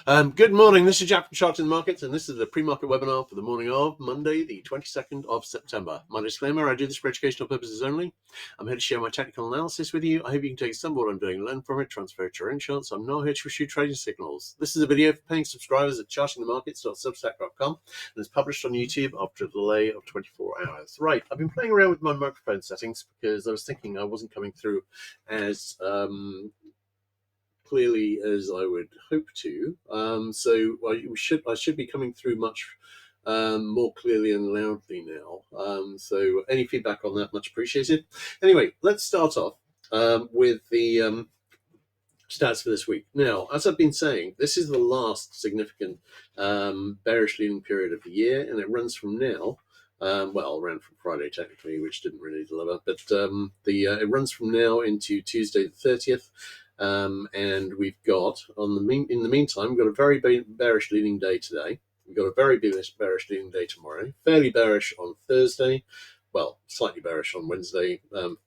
Good morning. This is Jack from Charting the Markets, and this is the pre-market webinar for the morning of Monday, the 22nd of September. My disclaimer: I do this for educational purposes only. I'm here to share my technical analysis with you. I hope you can take some of what I'm doing, learn from it, transfer it to your own charts. I'm not here to issue trading signals. This is a video for paying subscribers at chartingthemarkets.substack.com, and it's published on YouTube after a delay of 24 hours. Right, I've been playing around with my microphone settings because I was thinking I wasn't coming through as clearly as I would hope to. So I should be coming through much more clearly and loudly now. So any feedback on that, much appreciated. Anyway, let's start off with the stats for this week. Now, as I've been saying, this is the last significant bearish leading period of the year, and it runs from now. Around from Friday technically, which didn't really deliver, but it runs from now into Tuesday the 30th. And we've got in the meantime, we've got a very bearish leading day today. We've got a very bearish leading day tomorrow. Fairly bearish on Thursday. Well, slightly bearish on Wednesday.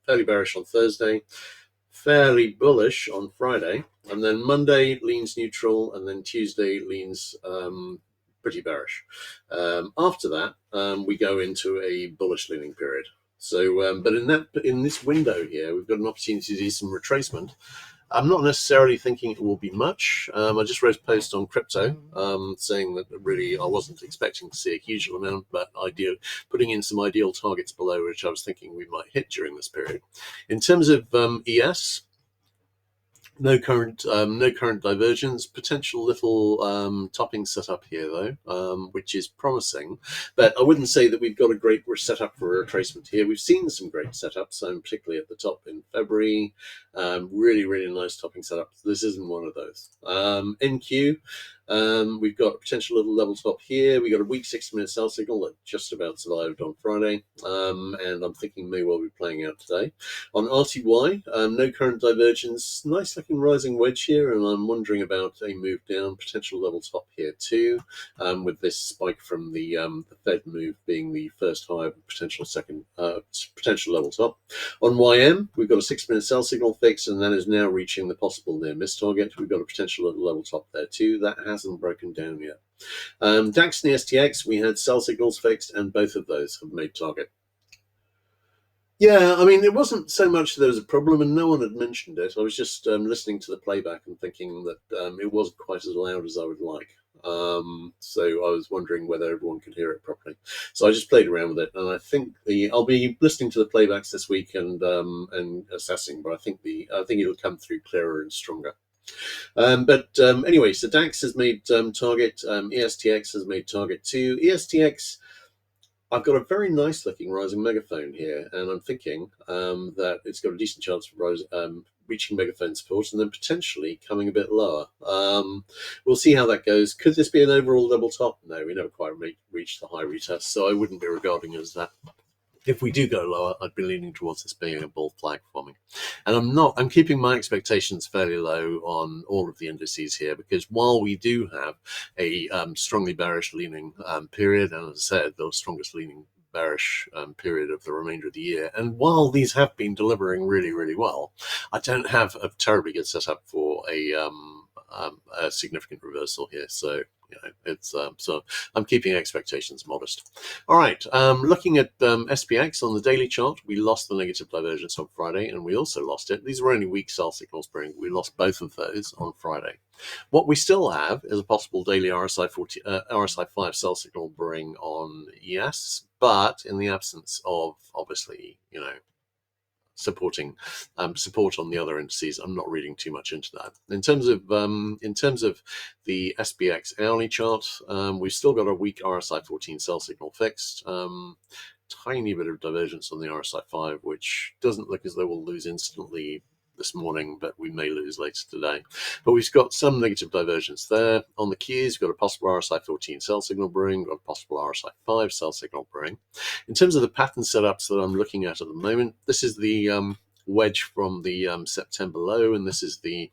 Fairly bearish on Thursday. Fairly bullish on Friday. And then Monday leans neutral, and then Tuesday leans pretty bearish. After that, we go into a bullish leaning period. So, but in this window here, we've got an opportunity to do some retracement. I'm not necessarily thinking it will be much. I just wrote a post on crypto saying that really I wasn't expecting to see a huge amount, but putting in some ideal targets below, which I was thinking we might hit during this period. In terms of ES, no current divergence. Potential little topping setup here though, which is promising. But I wouldn't say that we've got a great setup for a retracement here. We've seen some great setups, particularly at the top in February. Really nice topping setups. This isn't one of those. NQ. We've got a potential little level top here. We got a weak 60-minute sell signal that just about survived on Friday, and I'm thinking may well be playing out today. On RTY, no current divergence. Nice looking rising wedge here, and I'm wondering about a move down, potential level top here too, with this spike from the Fed move being the first high, potential second, potential level top. On YM, we've got a 6-minute sell signal fixed, and that is now reaching the possible near miss target. We've got a potential level top there too. That hasn't broken down yet. DAX and the STX, we had sell signals fixed, and both of those have made target. Yeah, I mean, it wasn't so much there was a problem, and no one had mentioned it. I was just listening to the playback and thinking that it wasn't quite as loud as I would like. So I was wondering whether everyone could hear it properly. So I just played around with it, and I think I'll be listening to the playbacks this week and assessing. But I think it'll come through clearer and stronger. Anyway, so DAX has made target. ESTX has made target too. ESTX, I've got a very nice looking rising megaphone here, and I'm thinking that it's got a decent chance of reaching megaphone support and then potentially coming a bit lower. We'll see how that goes. Could this be an overall double top? No, we never quite reached the high retest, so I wouldn't be regarding it as that. If we do go lower, I'd be leaning towards this being a bull flag for me. And I'm keeping my expectations fairly low on all of the indices here, because while we do have a strongly bearish leaning period, and as I said, the strongest leaning bearish period of the remainder of the year, and while these have been delivering really well, I don't have a terribly good setup for a significant reversal here. So it's so I'm keeping expectations modest. All right, looking at SPX on the daily chart, we lost the negative divergence on Friday, and we also lost it. These were only weak sell signals, Spring. We lost both of those on Friday. What we still have is a possible daily RSI 5 sell signal bring on ES, but in the absence of obviously support on the other indices, I'm not reading too much into that. In terms of the SPX hourly chart, we've still got a weak RSI 14 sell signal fixed. Tiny bit of divergence on the RSI 5, which doesn't look as though we'll lose instantly this morning, but we may lose later today. But we've got some negative divergence there. On the Qs, we've got a possible RSI 14 sell signal brewing, got a possible RSI 5 sell signal brewing. In terms of the pattern setups that I'm looking at the moment, this is the wedge from the September low, and this is the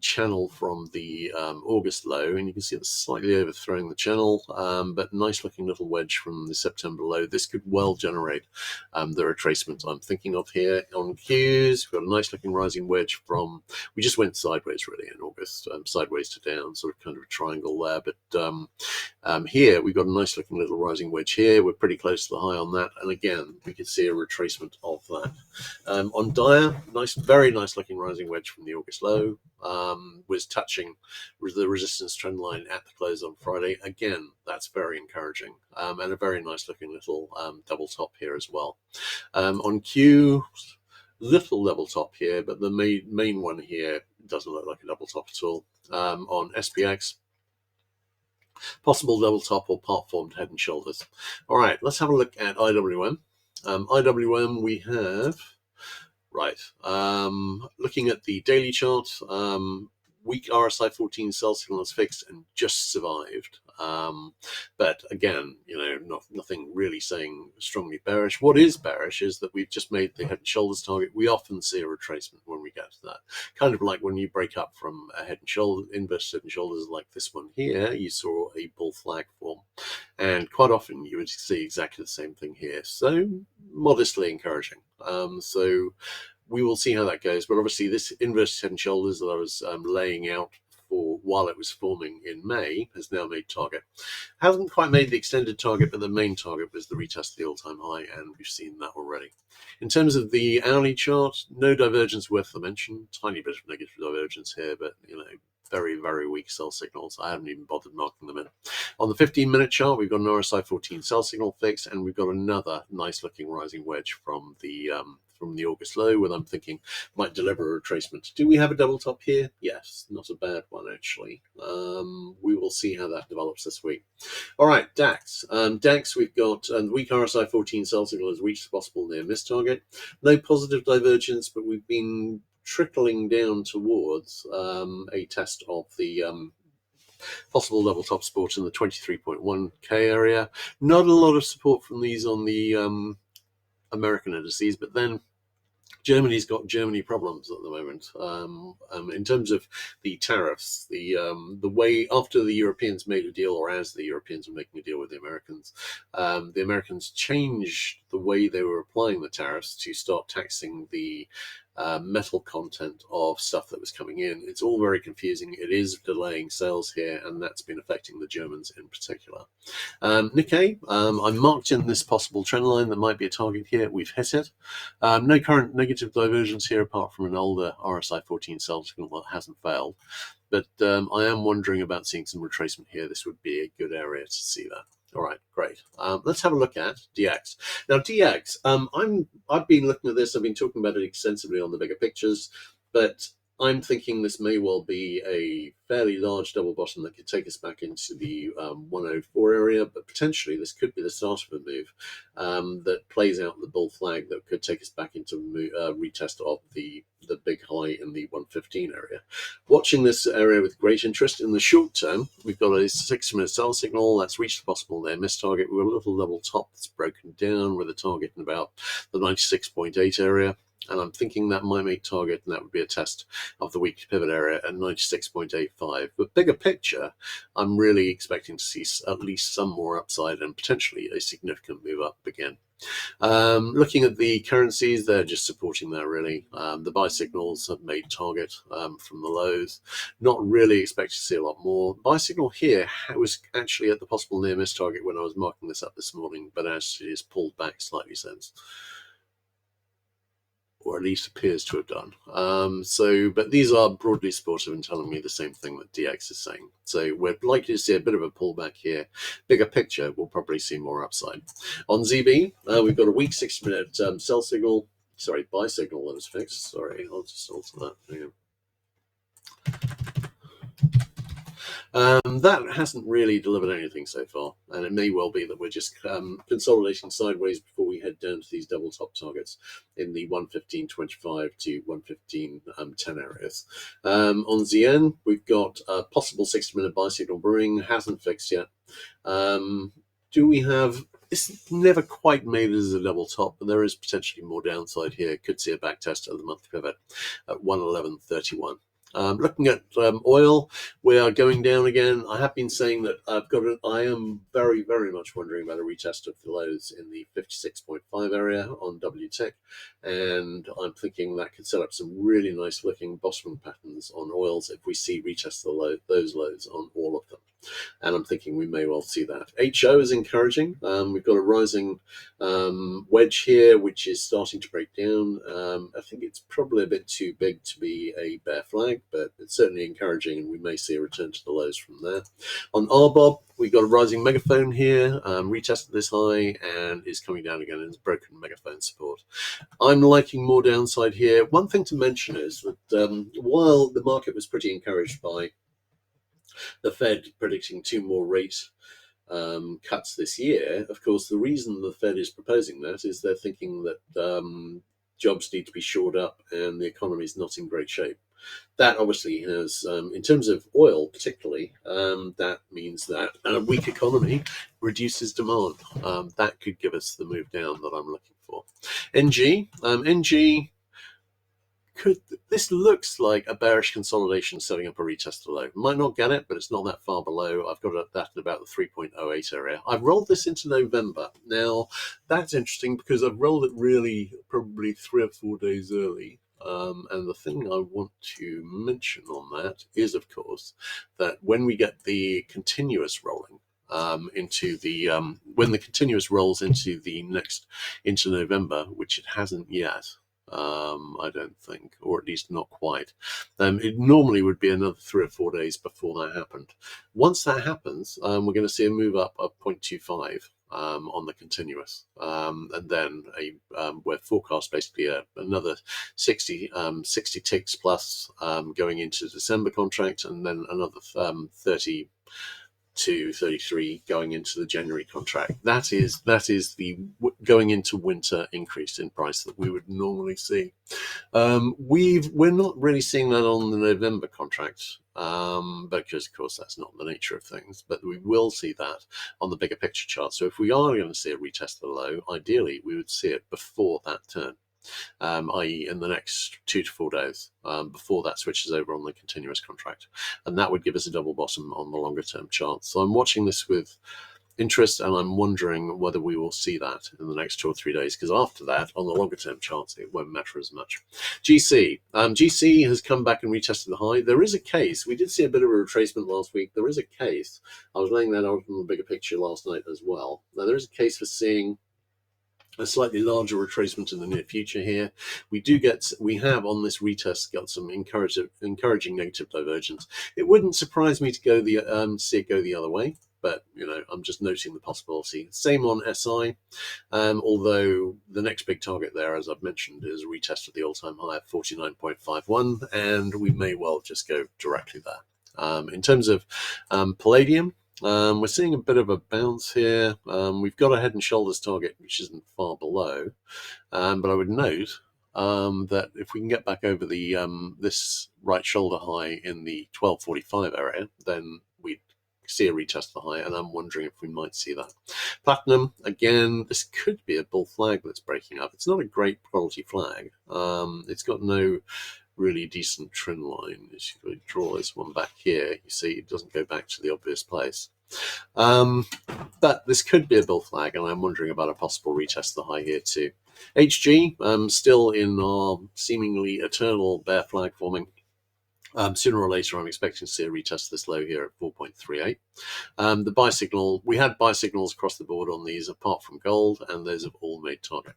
channel from the August low, and you can see it's slightly overthrowing the channel, but nice looking little wedge from the September low. This could well generate the retracement I'm thinking of here. On Qs, we've got a nice looking rising wedge from, we just went sideways really in August, sideways to down, sort of kind of a triangle there, but here we've got a nice looking little rising wedge here. We're pretty close to the high on that, and again we can see a retracement of that. On Dire, nice, very nice looking rising wedge from the August low. Was touching the resistance trend line at the close on Friday. Again, that's very encouraging, and a very nice looking little double top here as well. On Q, little double top here, but the main one here doesn't look like a double top at all. On SPX, possible double top or part formed head and shoulders. All right, let's have a look at IWM. IWM, we have, right, looking at the daily chart, weak RSI 14 sell signal is fixed and just survived. But again, nothing really saying strongly bearish. What is bearish is that we've just made the head and shoulders target. We often see a retracement when we get to that. Kind of like when you break up from a head and shoulder, inverse head and shoulders like this one here, you saw a bull flag form. And quite often you would see exactly the same thing here. So modestly encouraging. So we will see how that goes. But obviously this inverse head and shoulders that I was laying out for while it was forming in May has now made target. Hasn't quite made the extended target, but the main target was the retest of the all-time high, and we've seen that already. In terms of the hourly chart, no divergence worth the mention. Tiny bit of negative divergence here, but very, very weak sell signals. I haven't even bothered marking them in. On the 15-minute chart, we've got an RSI 14 sell signal fix, and we've got another nice looking rising wedge from the August low, where I'm thinking might deliver a retracement. Do we have a double top here? Yes, not a bad one actually. We will see how that develops this week. All right, DAX. DAX, we've got the weak RSI 14 sell signal has reached the possible near miss target. No positive divergence, but we've been trickling down towards a test of the possible double top support in the 23.1k area. Not a lot of support from these on the American indices, but then Germany's got Germany problems at the moment. In terms of the tariffs, the way after the Europeans made a deal, or as the Europeans were making a deal with the Americans changed the way they were applying the tariffs to start taxing the metal content of stuff that was coming in. It's all very confusing. It is delaying sales here, and that's been affecting the Germans in particular. Nikkei, I marked in this possible trend line that might be a target here. We've hit it. No current negative divergence here apart from an older RSI 14 sell signal that hasn't failed. But I am wondering about seeing some retracement here. This would be a good area to see that. All right, great. Let's have a look at DX. Now, DX, I've been looking at this. I've been talking about it extensively on the bigger pictures, but I'm thinking this may well be a fairly large double bottom that could take us back into the 104 area, but potentially this could be the start of a move that plays out the bull flag that could take us back into retest of the big high in the 115 area. Watching this area with great interest. In the short term, we've got a 6-minute sell signal that's reached the possible there miss target. We've got a little double top that's broken down with a target in about the 96.8 area. And I'm thinking that might make target, and that would be a test of the weekly pivot area at 96.85. But bigger picture, I'm really expecting to see at least some more upside and potentially a significant move up again. Looking at the currencies, they're just supporting that really. The buy signals have made target from the lows. Not really expect to see a lot more. Buy signal here was actually at the possible near miss target when I was marking this up this morning, but actually it's pulled back slightly since, or at least appears to have done. But these are broadly supportive and telling me the same thing that DX is saying. So we're likely to see a bit of a pullback here. Bigger picture, we'll probably see more upside. On ZB, we've got a weak 6-minute buy signal that was fixed. Sorry, I'll just alter that. Yeah. That hasn't really delivered anything so far, and it may well be that we're just consolidating sideways before we head down to these double top targets in the 115.25 to 115.10 areas. On ZN, we've got a possible 60-minute buy signal brewing, hasn't fixed yet. Do we have... It's never quite made it as a double top, but there is potentially more downside here. Could see a back test of the monthly pivot at 111.31. Looking at oil, we are going down again. I have been saying that I am very, very much wondering about a retest of the lows in the 56.5 area on WTIC, and I'm thinking that could set up some really nice looking bottoming patterns on oils if we see retest those lows on all of them. And I'm thinking we may well see that. HO is encouraging. We've got a rising wedge here, which is starting to break down. I think it's probably a bit too big to be a bear flag, but it's certainly encouraging, and we may see a return to the lows from there. On RBOB, we've got a rising megaphone here, retested this high, and is coming down again, and it's broken megaphone support. I'm liking more downside here. One thing to mention is that while the market was pretty encouraged by the Fed predicting 2 more rate cuts this year, of course, the reason the Fed is proposing that is they're thinking that jobs need to be shored up and the economy is not in great shape. That obviously has, in terms of oil particularly, that means that a weak economy reduces demand. That could give us the move down that I'm looking for. NG, this looks like a bearish consolidation setting up a retest to low. Might not get it, but it's not that far below. I've got that at about the 3.08 area. I've rolled this into November. Now, that's interesting because I've rolled it really probably 3 or 4 days early. And the thing I want to mention on that is, of course, that when we get the continuous rolling, when the continuous rolls into November, which it hasn't yet, I don't think, or at least not quite. It normally would be another 3 or 4 days before that happened. Once that happens, we're going to see a move up of 0.25 on the continuous, and then we're forecast basically another 60 ticks plus going into December contract, and then another 30 to 33 going into the January contract. That is the going into winter increase in price that we would normally see. We're not really seeing that on the November contract, because of course that's not the nature of things, but we will see that on the bigger picture chart. So if we are going to see a retest of the low, ideally we would see it before that turn. I.e. in the next 2 to 4 days, before that switches over on the continuous contract. And that would give us a double bottom on the longer term chart. So I'm watching this with interest, and I'm wondering whether we will see that in the next 2 or 3 days, because after that, on the longer term charts, it won't matter as much. GC has come back and retested the high. There is a case. We did see a bit of a retracement last week. There is a case. I was laying that out on the bigger picture last night as well. Now, there is a case for seeing a slightly larger retracement in the near future here. We have on this retest got some encouraging negative divergence. It wouldn't surprise me to go see it go the other way, but I'm just noting the possibility. Same on SI, although the next big target there, as I've mentioned, is a retest of the all-time high of 49.51, and we may well just go directly there. In terms of palladium, we're seeing a bit of a bounce here. We've got a head and shoulders target, which isn't far below. But I would note that if we can get back over the this right shoulder high in the 1245 area, then we'd see a retest of the high, and I'm wondering if we might see that. Platinum, again, this could be a bull flag that's breaking up. It's not a great quality flag. It's got no really decent trend line. As you draw this one back here, you see it doesn't go back to the obvious place. But this could be a bull flag, and I'm wondering about a possible retest of the high here too. HG, still in our seemingly eternal bear flag forming. Sooner or later, I'm expecting to see a retest of this low here at 4.38. The buy signal, we had buy signals across the board on these, apart from gold, and those have all made target.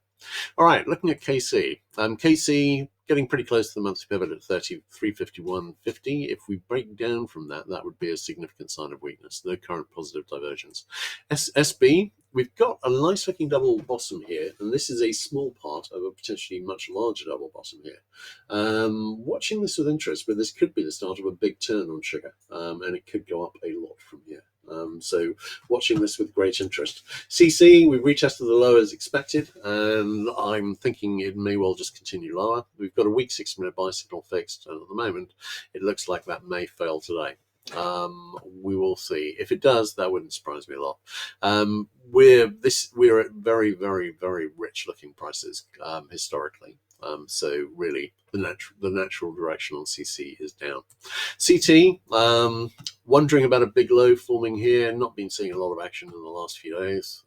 All right, looking at KC. KC getting pretty close to the monthly pivot at 33.51.50. If we break down from that, that would be a significant sign of weakness. No current positive divergence. SB, we've got a nice looking double bottom here, and this is a small part of a potentially much larger double bottom here. Watching this with interest, but this could be the start of a big turn on sugar, and it could go up a lot from here. So watching this with great interest. CC, we've retested the low as expected, and I'm thinking it may well just continue lower. We've got a weak 6-minute buy signal fixed, and at the moment, it looks like that may fail today. We will see. If it does, that wouldn't surprise me a lot. We're at very, very, very rich looking prices historically. So really, the natural direction on CC is down. CT, wondering about a big low forming here. Not been seeing a lot of action in the last few days.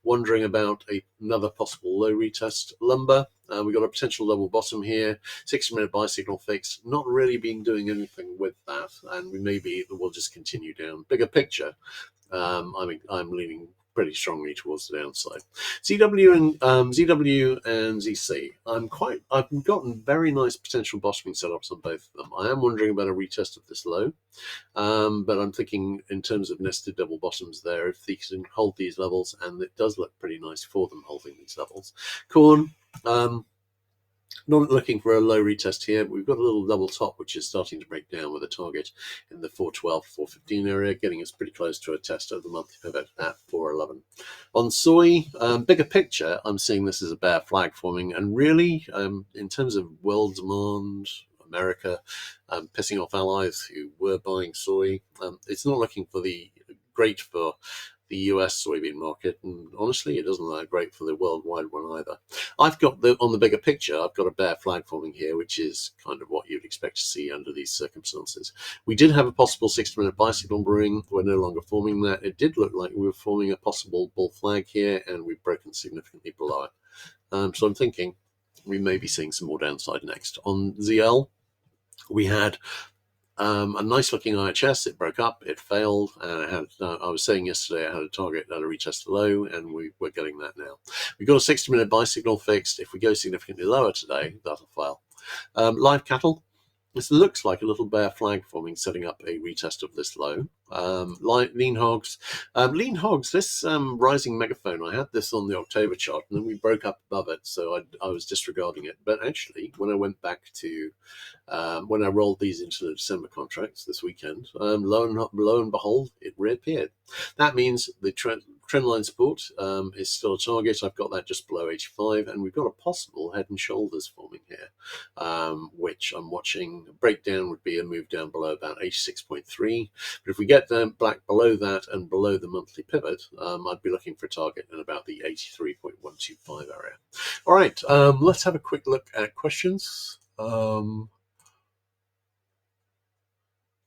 Wondering about another possible low retest. Lumber, we've got a potential double bottom here. 60-minute buy signal fixed. Not really been doing anything with that, and we'll just continue down. Bigger picture, I'm leaning pretty strongly towards the downside. ZW and ZC. I've gotten very nice potential bottoming setups on both of them. I am wondering about a retest of this low, but I'm thinking in terms of nested double bottoms there, if they can hold these levels, and it does look pretty nice for them holding these levels. Corn. Not looking for a low retest here. We've got a little double top, which is starting to break down with a target in the 412, 415 area, getting us pretty close to a test of the monthly pivot at 411. On soy, bigger picture, I'm seeing this as a bear flag forming. And really, in terms of world demand, America pissing off allies who were buying soy, it's not looking great for the US soybean market, and honestly, it doesn't look great for the worldwide one either. I've got on the bigger picture, I've got a bear flag forming here, which is kind of what you'd expect to see under these circumstances. We did have a possible 60-minute buy signal brewing. We're no longer forming that. It did look like we were forming a possible bull flag here, and we've broken significantly below it. So I'm thinking we may be seeing some more downside next. On ZL, we had a nice looking IHS. It broke up, it failed, and I was saying yesterday I had a target at a retest low, and we're getting that now. We've got a 60-minute buy signal fixed. If we go significantly lower today, that'll fail. Live cattle. This looks like a little bear flag forming, setting up a retest of this low. Lean hogs. Lean hogs, this rising megaphone, I had this on the October chart, and then we broke up above it, so I was disregarding it. But actually, when I went back to, when I rolled these into the December contracts this weekend, lo and behold, it reappeared. That means the trendline support is still a target. I've got that just below 85, and we've got a possible head and shoulders forming here, which I'm watching. Breakdown would be a move down below about 86.3. But if we get down back below that and below the monthly pivot, I'd be looking for a target in about the 83.125 area. All right, let's have a quick look at questions. All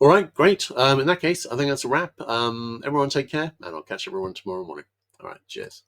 right, great. In that case, I think that's a wrap. Everyone take care, and I'll catch everyone tomorrow morning. All right, cheers.